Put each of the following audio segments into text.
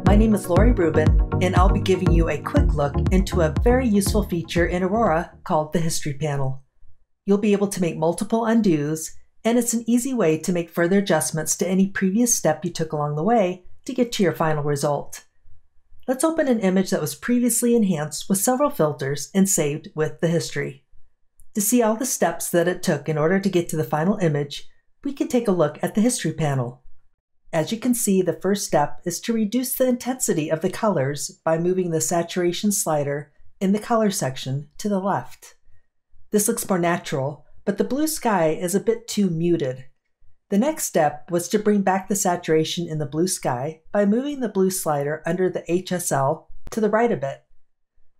My name is Laurie Rubin, and I'll be giving you a quick look into a very useful feature in Aurora called the History Panel. You'll be able to make multiple undos, and it's an easy way to make further adjustments to any previous step you took along the way to get to your final result. Let's open an image that was previously enhanced with several filters and saved with the history. To see all the steps that it took in order to get to the final image, we can take a look at the History Panel. As you can see, the first step is to reduce the intensity of the colors by moving the saturation slider in the color section to the left. This looks more natural, but the blue sky is a bit too muted. The next step was to bring back the saturation in the blue sky by moving the blue slider under the HSL to the right a bit.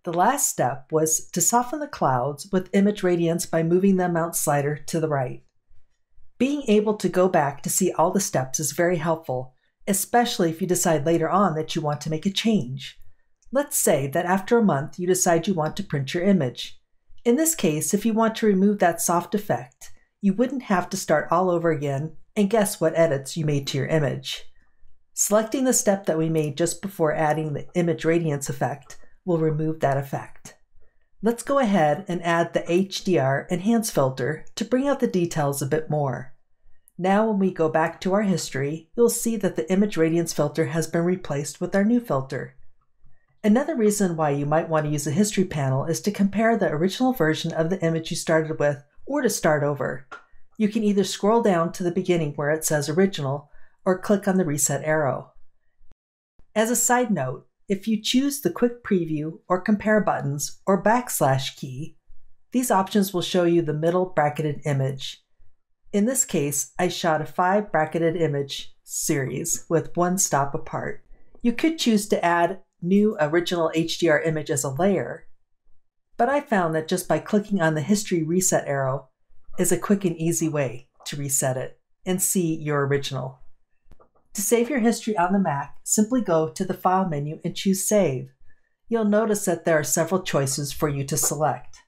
The last step was to soften the clouds with image radiance by moving the amount slider to the right. Being able to go back to see all the steps is very helpful, especially if you decide later on that you want to make a change. Let's say that after a month you decide you want to print your image. In this case, if you want to remove that soft effect, you wouldn't have to start all over again and guess what edits you made to your image. Selecting the step that we made just before adding the image radiance effect will remove that effect. Let's go ahead and add the HDR Enhance filter to bring out the details a bit more. Now when we go back to our history, you'll see that the image radiance filter has been replaced with our new filter. Another reason why you might want to use the history panel is to compare the original version of the image you started with or to start over. You can either scroll down to the beginning where it says original or click on the reset arrow. As a side note, if you choose the quick preview or compare buttons or / key, these options will show you the middle bracketed image. In this case, I shot a 5 bracketed image series with one stop apart. You could choose to add new original HDR image as a layer, but I found that just by clicking on the history reset arrow is a quick and easy way to reset it and see your original. To save your history on the Mac, simply go to the File menu and choose Save. You'll notice that there are several choices for you to select.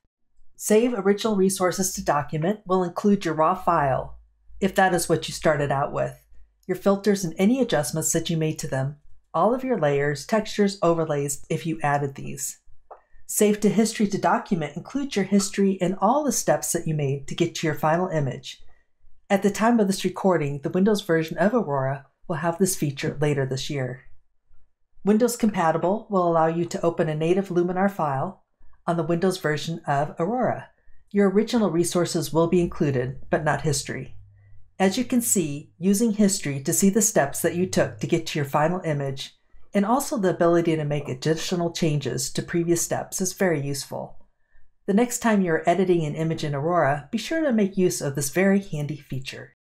Save Original Resources to Document will include your raw file, if that is what you started out with, your filters and any adjustments that you made to them, all of your layers, textures, overlays if you added these. Save to History to Document includes your history and all the steps that you made to get to your final image. At the time of this recording, the Windows version of Aurora will have this feature later this year. Windows Compatible will allow you to open a native Luminar file on the Windows version of Aurora. Your original resources will be included, but not history. As you can see, using history to see the steps that you took to get to your final image, and also the ability to make additional changes to previous steps is very useful. The next time you're editing an image in Aurora, be sure to make use of this very handy feature.